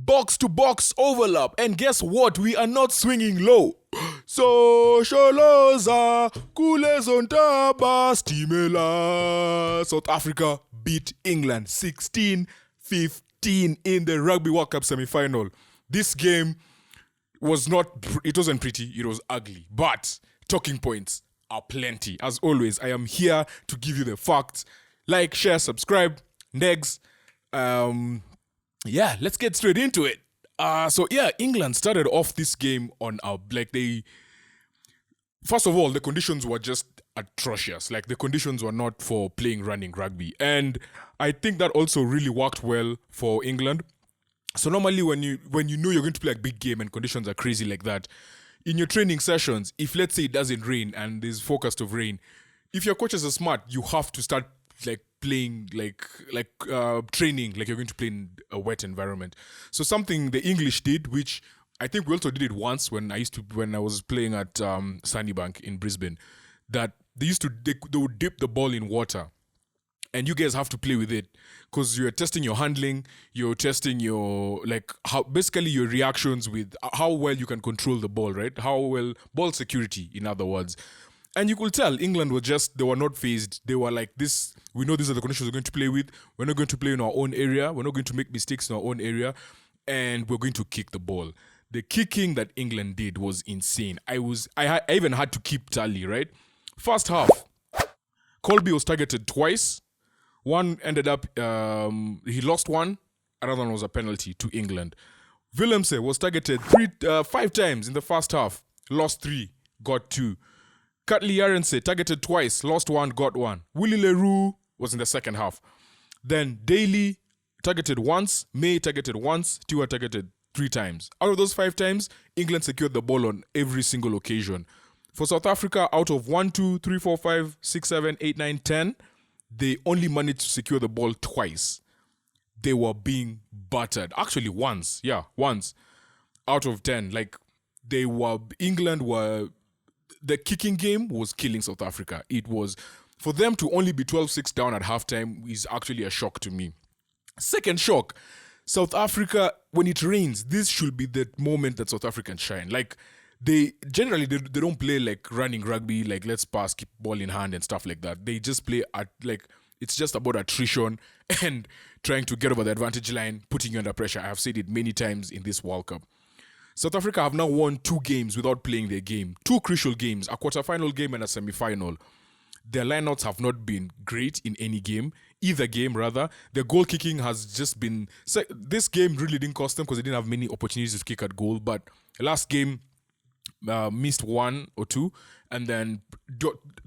box to box overlap. And guess what? We are not swinging low. Socioloza, Kulezontaba, Stimela. South Africa beat England 16-15 in the Rugby World Cup semi-final. This game wasn't pretty, it was ugly. But talking points are plenty. As always, I am here to give you the facts. Like, share, subscribe. Next. Let's get straight into it. England started off this game on first of all, the conditions were just atrocious. Like, the conditions were not for playing running rugby. And I think that also really worked well for England. So normally when you know you're going to play a big game and conditions are crazy like that, in your training sessions, if let's say it doesn't rain and there's forecast of rain, if your coaches are smart, you have to start playing training like you're going to play in a wet environment. So something the English did, which I think we also did it once when I was playing at Sunnybank in Brisbane, that they would dip the ball in water, and you guys have to play with it because you're testing your handling, you're testing your your reactions with how well you can control the ball, right? How well ball security, in other words. And you could tell England they were not phased. They were like this. We know these are the conditions we're going to play with. We're not going to play in our own area. We're not going to make mistakes in our own area. And we're going to kick the ball. The kicking that England did was insane. I even had to keep tally, right? First half, Colby was targeted twice. One ended up, he lost one. Another one was a penalty to England. Willemse was targeted 5 times in the first half. Lost 3, got 2. Cutley Yarense targeted twice, lost 1, got 1. Willie Leroux was in the second half. Then Daly targeted once, May targeted once, Stewart targeted 3 times. Out of those 5 times, England secured the ball on every single occasion. For South Africa, out of 1, 2, 3, 4, 5, 6, 7, 8, 9, 10, they only managed to secure the ball twice. They were being battered. Actually, once out of 10. The kicking game was killing South Africa. It was, for them to only be 12-6 down at halftime is actually a shock to me. Second shock, South Africa, when it rains, this should be the moment that South Africans shine. They don't play like running rugby, like let's pass, keep ball in hand and stuff like that. They just play it's just about attrition and trying to get over the advantage line, putting you under pressure. I have said it many times in this World Cup. South Africa have now won 2 games without playing their game. 2 crucial games, a quarterfinal game and a semi-final. Their lineouts have not been great in either game rather. Their goal kicking has just been... This game really didn't cost them because they didn't have many opportunities to kick at goal, but last game missed 1 or 2, and then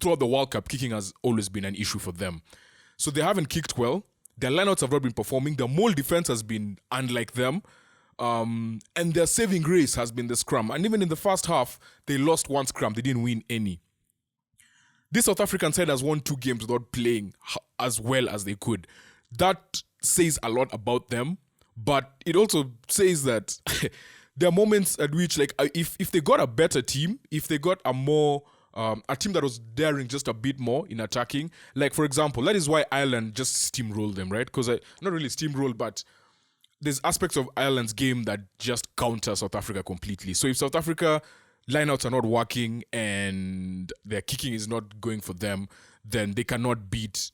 throughout the World Cup, kicking has always been an issue for them. So they haven't kicked well. Their lineouts have not been performing. Their mole defense has been unlike them. And their saving grace has been the scrum. And even in the first half, they lost 1 scrum. They didn't win any. This South African side has won 2 games without playing as well as they could. That says a lot about them. But it also says that there are moments at which, if they got a better team, if they got a team that was daring just a bit more in attacking, like, for example, that is why Ireland just steamrolled them, right? Because not really steamrolled, but there's aspects of Ireland's game that just counter South Africa completely. So if South Africa lineouts are not working and their kicking is not going for them, then they cannot beat...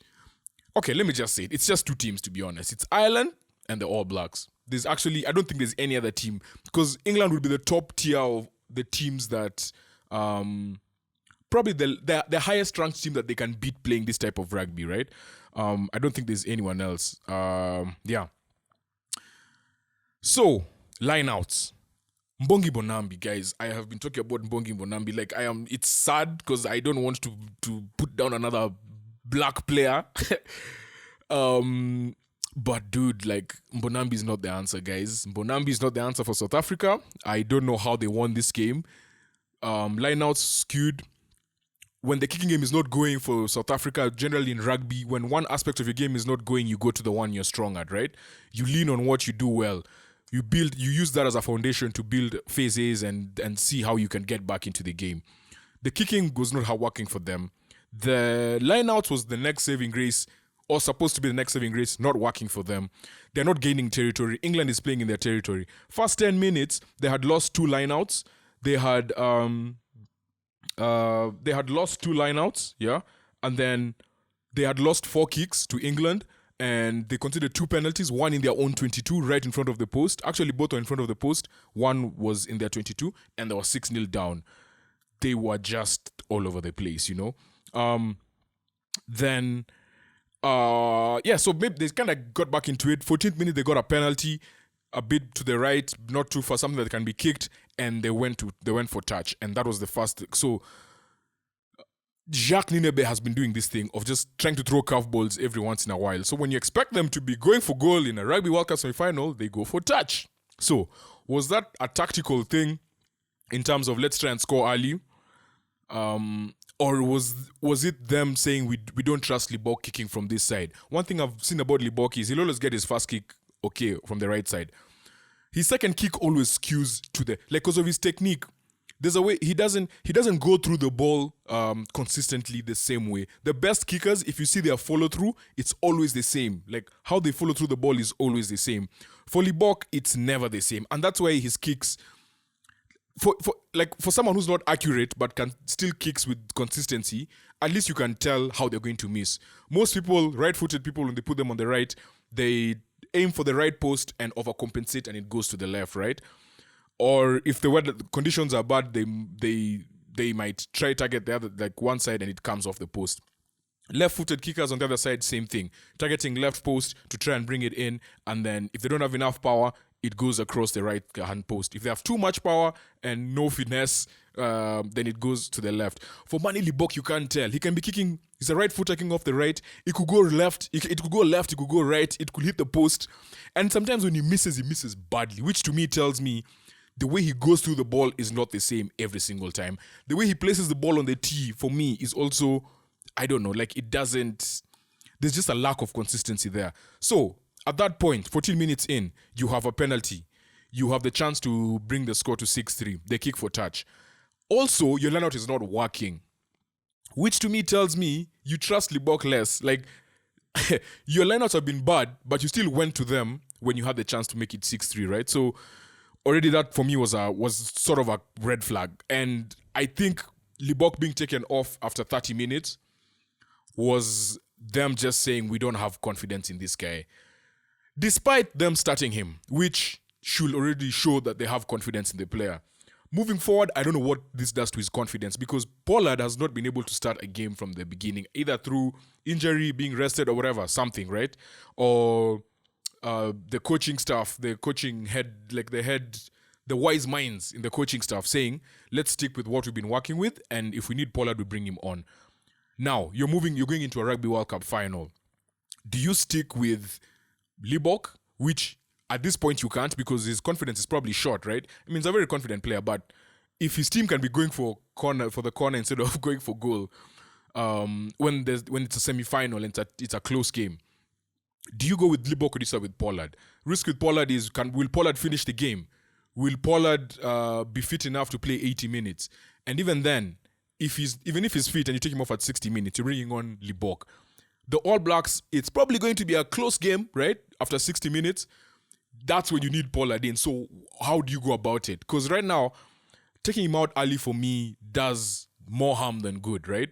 Okay, let me just say it. It's just 2 teams, to be honest. It's Ireland and the All Blacks. I don't think there's any other team, because England would be the top tier of the teams that... probably the highest ranked team that they can beat playing this type of rugby, right? I don't think there's anyone else. So, lineouts. Mbongi Bonambi, guys. I have been talking about Mbongi Bonambi. It's sad because I don't want to put down another black player. But dude, Mbonambi is not the answer, guys. Mbonambi is not the answer for South Africa. I don't know how they won this game. Lineouts skewed. When the kicking game is not going for South Africa, generally in rugby, when one aspect of your game is not going, you go to the one you're strong at, right? You lean on what you do well. You use that as a foundation to build phases and see how you can get back into the game. The kicking was not working for them. The lineouts was the next saving grace. or supposed to be the next saving grace, not working for them. They're not gaining territory. England is playing in their territory. First 10 minutes, they had lost 2 lineouts. They had lost 2 lineouts, yeah, and then they had lost 4 kicks to England, and they conceded 2 penalties, one in their own 22, right in front of the post. Actually, both were in front of the post. One was in their 22, and they were 6-0 down. They were just all over the place, you know. So maybe they kind of got back into it. 14th minute, they got a penalty, a bit to the right, not too far, something that can be kicked, and they went for touch, and that was the first. So Jacques Ninebe has been doing this thing of just trying to throw curveballs every once in a while. So when you expect them to be going for goal in a Rugby World Cup semi-final, they go for touch. So was that a tactical thing in terms of let's try and score early? Or was it them saying we don't trust Libock kicking from this side? One thing I've seen about Libock is he'll always get his first kick okay from the right side. His second kick always skews to the, like, because of his technique. There's a way he doesn't go through the ball consistently the same way. The best kickers, if you see their follow through, it's always the same. Like how they follow through the ball is always the same. For Libock, it's never the same, and that's why his kicks. For someone who's not accurate but can still kicks with consistency, at least you can tell how they're going to miss. Most people, right-footed people, when they put them on the right, they aim for the right post and overcompensate, and it goes to the left, right? Or if the weather conditions are bad, they might try to target the other, like one side, and it comes off the post. Left-footed kickers on the other side, same thing. Targeting left post to try and bring it in, and then if they don't have enough power, it goes across the right hand post. If they have too much power and no finesse, then it goes to the left. For Mani Libock, you can't tell. He can be kicking, he's a right footer kicking off the right. It could go left, it could go left, it could go right, it could hit the post. And sometimes when he misses badly, which to me tells me the way he goes through the ball is not the same every single time. The way he places the ball on the tee, for me, is also, I don't know, like it doesn't, there's just a lack of consistency there. So, at that point, 14 minutes in, you have a penalty. You have the chance to bring the score to 6-3. They kick for touch. Also, your lineout is not working, which to me tells me you trust Libock less. Like, your lineouts have been bad, but you still went to them when you had the chance to make it 6-3, right? So, already that for me was sort of a red flag. And I think Libock being taken off after 30 minutes was them just saying, we don't have confidence in this guy. Despite them starting him, which should already show that they have confidence in the player. Moving forward, I don't know what this does to his confidence, because Pollard has not been able to start a game from the beginning, either through injury, being rested or whatever, something, right? Or the coaching staff, the coaching head, like the wise minds in the coaching staff saying, let's stick with what we've been working with, and if we need Pollard, we bring him on. Now, you're going into a Rugby World Cup final. Do you stick with Libock, which at this point you can't because his confidence is probably short, right? I mean, he's a very confident player, but if his team can be going for the corner instead of going for goal, when it's a semi-final and it's a close game, do you go with Libock or do you start with Pollard? Risk with Pollard is, will Pollard finish the game? Will Pollard be fit enough to play 80 minutes? And even then, even if he's fit and you take him off at 60 minutes, you're bringing on Libock. The All Blacks, it's probably going to be a close game, right? After 60 minutes, that's when you need Pollard in. So how do you go about it? Because right now, taking him out early for me does more harm than good, right?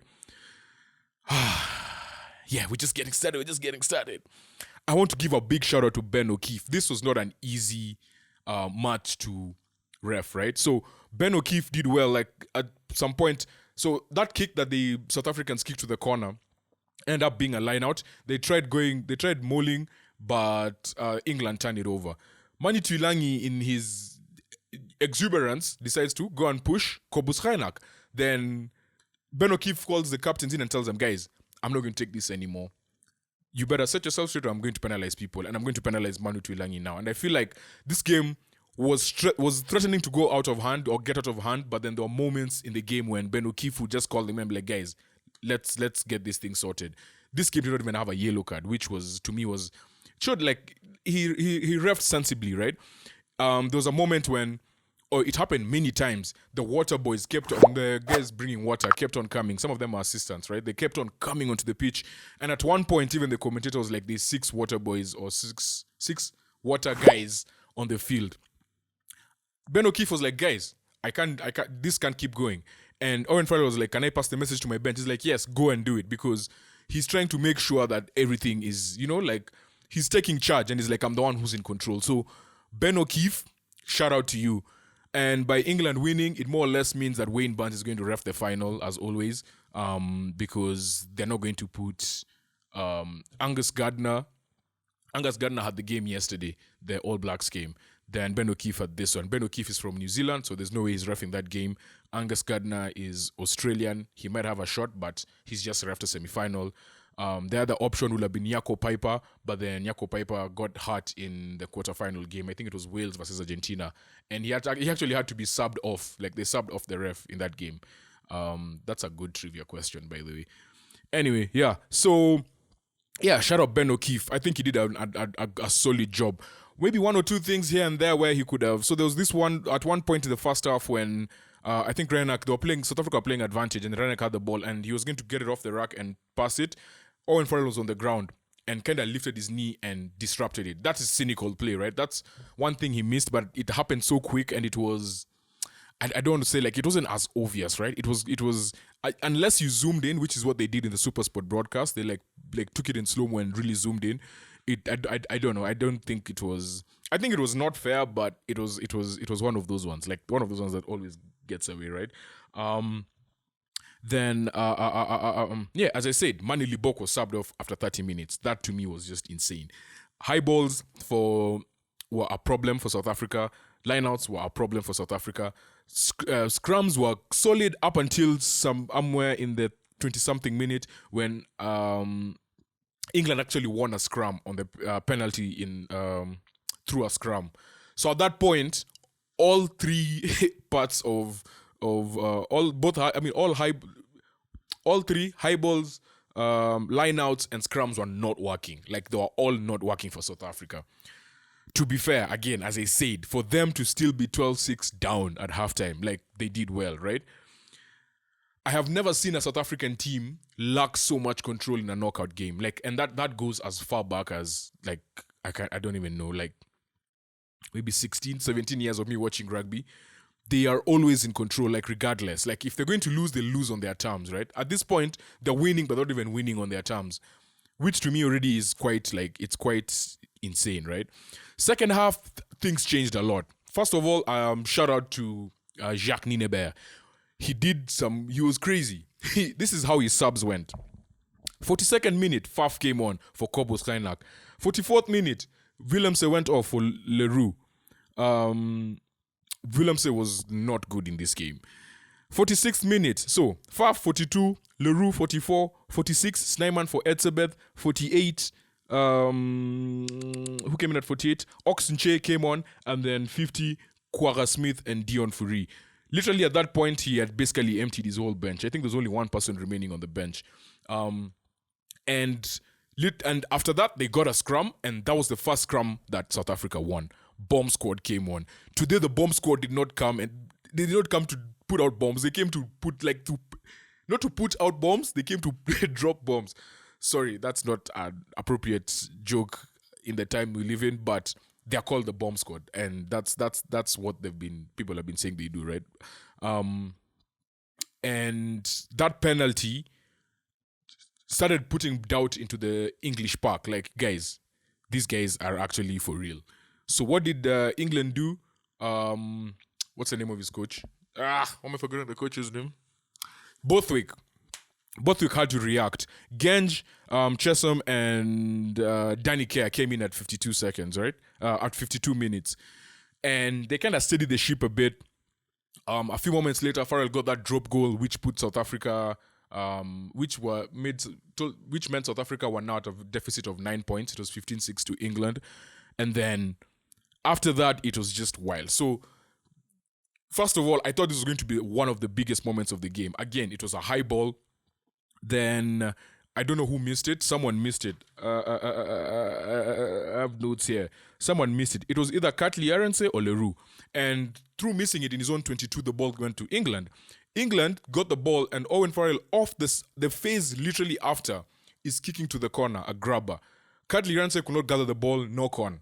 Yeah, we're just getting started. I want to give a big shout out to Ben O'Keefe. This was not an easy match to ref, right? So Ben O'Keefe did well, like at some point. So that kick that the South Africans kicked to the corner, end up being a line out. They tried mauling, but England turned it over. Mani Tuilangi, in his exuberance, decides to go and push Kobus Reinach. Then Ben O'Keefe calls the captains in and tells them, guys, I'm not going to take this anymore. You better set yourself straight or I'm going to penalize people, and I'm going to penalize Manu Tuilangi now. And I feel like this game was threatening to go out of hand or get out of hand, but then there were moments in the game when Ben O'Keefe would just call them and be like, guys, let's get this thing sorted. This game did not even have a yellow card, which was, to me, showed like he refed sensibly, right? There was a moment when or it happened many times. The water boys the guys bringing water kept on coming. Some of them are assistants, right? They kept on coming onto the pitch. And at one point, even the commentator was like, there's 6 water boys or six water guys on the field. Ben O'Keefe was like, guys, I can't, this can't keep going. And Owen Farrell was like, can I pass the message to my bench? He's like, yes, go and do it, because he's trying to make sure that everything is, like, he's taking charge, and he's like, I'm the one who's in control. So Ben O'Keefe, shout out to you. And by England winning, it more or less means that Wayne Barnes is going to ref the final, as always, because they're not going to put Angus Gardner. Angus Gardner had the game yesterday, the All Blacks game. Then Ben O'Keefe had this one. Ben O'Keefe is from New Zealand, so there's no way he's reffing that game. Angus Gardner is Australian. He might have a shot, but he's just reffed a semi-final. The other option would have been Jaco Piper, but then Jaco Piper got hurt in the quarterfinal game. I think it was Wales versus Argentina, and he actually had to be subbed off. Like, they subbed off the ref in that game. That's a good trivia question, by the way. Anyway, yeah. So, yeah, shout out Ben O'Keefe. I think he did a solid job. Maybe one or two things here and there where he could have. So there was this one at one point in the first half when I think South Africa were playing advantage, and Reinach had the ball, and he was going to get it off the rack and pass it. Owen Farrell was on the ground and kind of lifted his knee and disrupted it. That is cynical play, right? That's one thing he missed, but it happened so quick, and it was, I don't want to say, like, it wasn't as obvious, right? It was unless you zoomed in, which is what they did in the SuperSport broadcast. They like took it in slow-mo and really zoomed in. I don't know. I don't think it was. I think it was not fair, but it was one of those ones, like one of those ones that always gets away, right? Then as I said, Mani Libok was subbed off after 30 minutes. That to me was just insane. High balls were a problem for South Africa. Lineouts were a problem for South Africa. Scrums were solid up until somewhere in the 20-something minute when England actually won a scrum on the penalty in through a scrum. So at that point, all three parts of all three high balls, lineouts, and scrums were not working. Like, they were all not working for South Africa. To be fair, again, as I said, for them to still be 12-6 down at halftime, like, they did well, right? I have never seen a South African team lack so much control in a knockout game. Like, and that goes as far back as, like, I don't even know, like, maybe 16, 17 years of me watching rugby. They are always in control, like, regardless. Like, if they're going to lose, they lose on their terms, right? At this point, they're winning, but not even winning on their terms, which to me already is quite, like, it's quite insane, right? Second half, things changed a lot. First of all, shout out to Jacques Ninebert. He was crazy. This is how his subs went. 42nd minute, Faf came on for Kobus Kleinlach. 44th minute, Willemse went off for Leroux. Willemse was not good in this game. 46th minute, so Faf 42, Leroux 44, 46, Snyman for Etzebeth, 48, who came in at 48? Oxenche came on, and then 50, Quara Smith and Dion Fury. Literally at that point, he had basically emptied his whole bench. I think there's only one person remaining on the bench. And after that, they got a scrum, and that was the first scrum that South Africa won. Bomb squad came on. Today, the bomb squad did not come, and they did not come to put out bombs. They came to not to put out bombs, they came to drop bombs. Sorry, that's not an appropriate joke in the time we live in, but they're called the bomb squad, and that's what people have been saying they do, right? And that penalty started putting doubt into the English park. Like, guys, these guys are actually for real. So what did England do? What's the name of his coach? Why am I forgetting the coach's name? Bothwick had to react. Genge, Chesham, and Danny Kerr came in at 52 seconds, right? At 52 minutes. And they kind of steadied the ship a bit. A few moments later, Farrell got that drop goal, which put South Africa, which meant South Africa were now at a deficit of 9 points. It was 15-6 to England. And then after that, it was just wild. So, first of all, I thought this was going to be one of the biggest moments of the game. Again, it was a high ball. Then I don't know who missed it. Someone missed it. I have notes here. Someone missed it. It was either Catley Arense or Leroux. And through missing it in his own 22, the ball went to England. England got the ball, and Owen Farrell, off the phase literally after, is kicking to the corner, a grabber. Catley Arense could not gather the ball, knock on.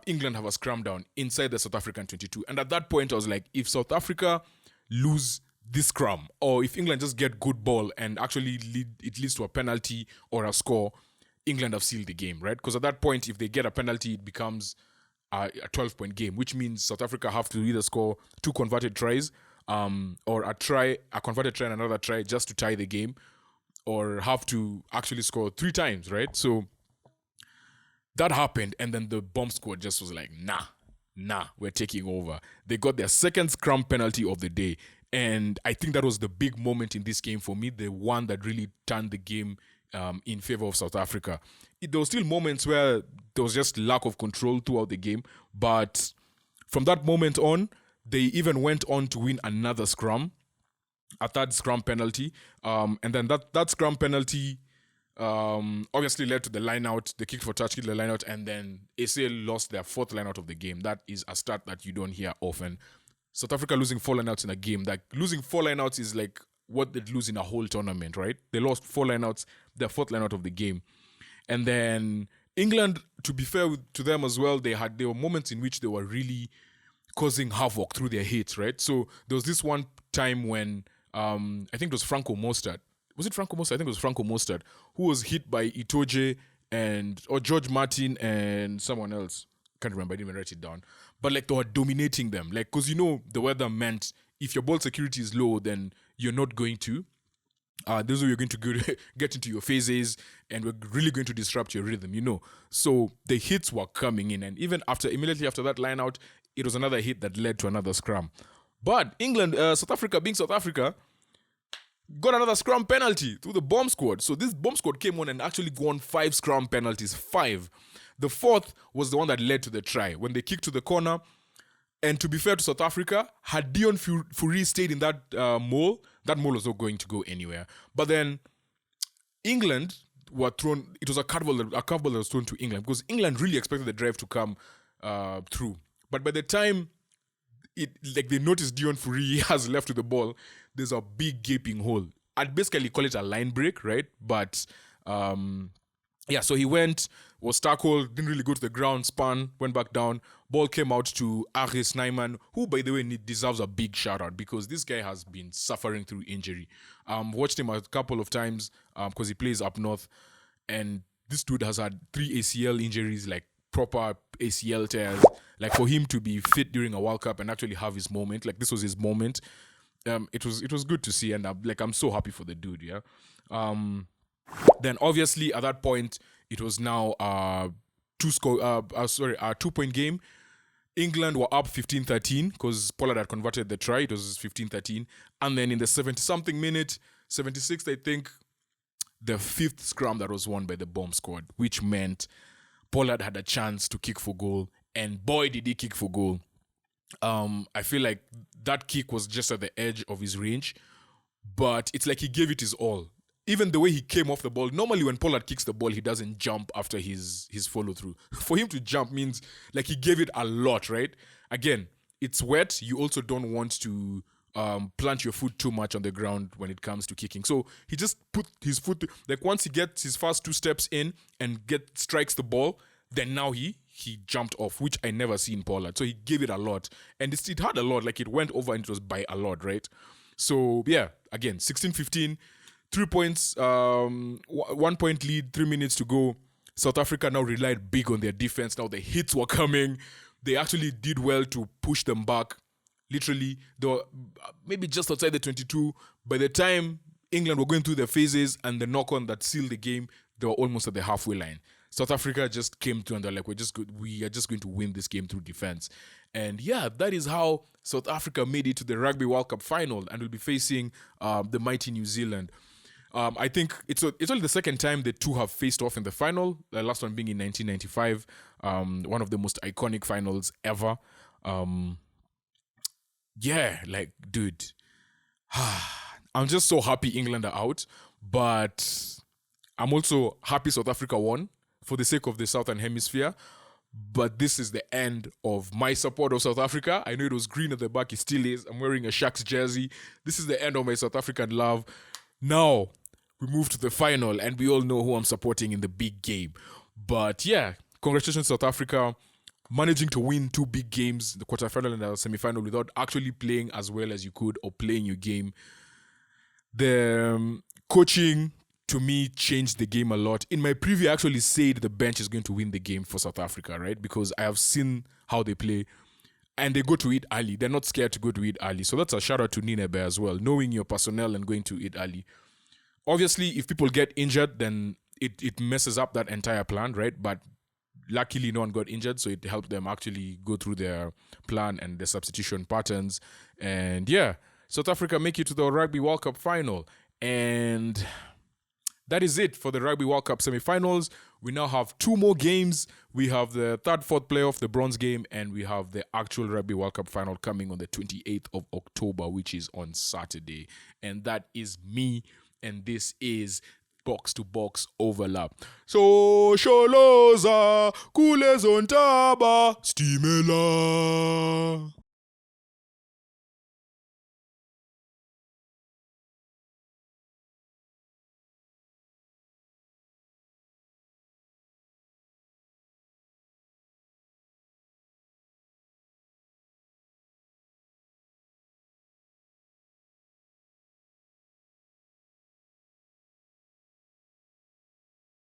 England have a scrum down inside the South African 22. And at that point, I was like, if South Africa lose this scrum, or if England just get good ball and actually it leads to a penalty or a score, England have sealed the game, right? Because at that point, if they get a penalty, it becomes a 12-point game, which means South Africa have to either score 2 converted tries, or a converted try and another try just to tie the game, or have to actually score 3 times, right? So that happened, and then the bomb squad just was like, nah, we're taking over. They got their second scrum penalty of the day, and I think that was the big moment in this game for me, the one that really turned the game in favor of South Africa. There were still moments where there was just lack of control throughout the game, but from that moment on, they even went on to win another scrum, a third scrum penalty, and then that scrum penalty obviously led to the line out, the kick for touch, kick the line out, and then ACL lost their 4th line out of the game. That is a stat that you don't hear often. South Africa losing 4 line outs in a game. Like, losing 4 line outs is like what they'd lose in a whole tournament, right? They lost 4 line outs, their 4th line out of the game. And then England, to be fair to them as well, there were moments in which they were really causing havoc through their hits, right? So there was this one time when I think it was Franco Mostert. Was it Franco Mostert? I think it was Franco Mostert, who was hit by Itoje or George Martin and someone else. Can't remember, I didn't even write it down. But like, they were dominating them. Like, because the weather meant if your ball security is low, then you're not going to. This is where you're going to get into your phases, and we're really going to disrupt your rhythm, So the hits were coming in, and even immediately after that line out, it was another hit that led to another scrum. But England, South Africa being South Africa, got another scrum penalty through the bomb squad. So this bomb squad came on and actually won 5 scrum penalties. 5. The 4th was the one that led to the try when they kicked to the corner. And to be fair to South Africa, had Dion Fourie stayed in that mole was not going to go anywhere. But then England were thrown. It was a curveball that was thrown to England, because England really expected the drive to come through. But by the time they noticed Dion Fourie has left with the ball, there's a big gaping hole. I'd basically call it a line break, right? But so he was tackled, didn't really go to the ground, spun, went back down. Ball came out to Aris Nyman, who, by the way, deserves a big shout out, because this guy has been suffering through injury. Watched him a couple of times because he plays up north, and this dude has had 3 ACL injuries, like proper ACL tears. Like, for him to be fit during a World Cup and actually have his moment, like this was his moment. It was good to see, and I'm so happy for the dude. Yeah. Then obviously at that point it was now a 2-point game. England were up 15-13 because Pollard had converted the try. It was 15-13, and then in the 70-something minute, 76th, I think, the 5th scrum that was won by the bomb squad, which meant Pollard had a chance to kick for goal, and boy did he kick for goal. I feel like that kick was just at the edge of his range, but it's like he gave it his all. Even the way he came off the ball, normally when Pollard kicks the ball, he doesn't jump after his follow through. For him to jump means like he gave it a lot, right? Again, it's wet. You also don't want to plant your foot too much on the ground when it comes to kicking. So he just put his foot, like once he gets his first 2 steps in and strikes the ball, then now he jumped off, which I never see in Pollard. So he gave it a lot. And it had a lot, like it went over and it was by a lot, right? So yeah, again, 16-15, 3 points, 1 point lead, 3 minutes to go. South Africa now relied big on their defense. Now the hits were coming. They actually did well to push them back. Literally, they were maybe just outside the 22. By the time England were going through their phases and the knock-on that sealed the game, they were almost at the halfway line. South Africa just came through and they're like, we are just going to win this game through defense. And yeah, that is how South Africa made it to the Rugby World Cup Final and will be facing the mighty New Zealand. I think it's only the second time the two have faced off in the final. The last one being in 1995, one of the most iconic finals ever. Yeah, like, dude, I'm just so happy England are out. But I'm also happy South Africa won for the sake of the Southern Hemisphere. But this is the end of my support of South Africa. I know it was green at the back, it still is. I'm wearing a Sharks jersey. This is the end of my South African love. Now, we move to the final, and we all know who I'm supporting in the big game. But yeah, congratulations, South Africa, managing to win 2 big games, the quarterfinal and the semifinal, without actually playing as well as you could or playing your game. The coaching, to me, changed the game a lot. In my preview, I actually said the bench is going to win the game for South Africa, right? Because I have seen how they play, and they go to it early. They're not scared to go to it early. So that's a shout out to Ninebe as well, knowing your personnel and going to it early. Obviously, if people get injured, then it messes up that entire plan, right? But luckily, no one got injured, so it helped them actually go through their plan and the substitution patterns. And yeah, South Africa make it to the Rugby World Cup Final. And that is it for the Rugby World Cup semi-finals. We now have 2 more games. We have the 3rd, 4th playoff, the bronze game, and we have the actual Rugby World Cup final coming on the 28th of October, which is on Saturday. And that is me, and this is Box-to-Box Overlap. So, Sholoza, Kulezontaba, Stimela.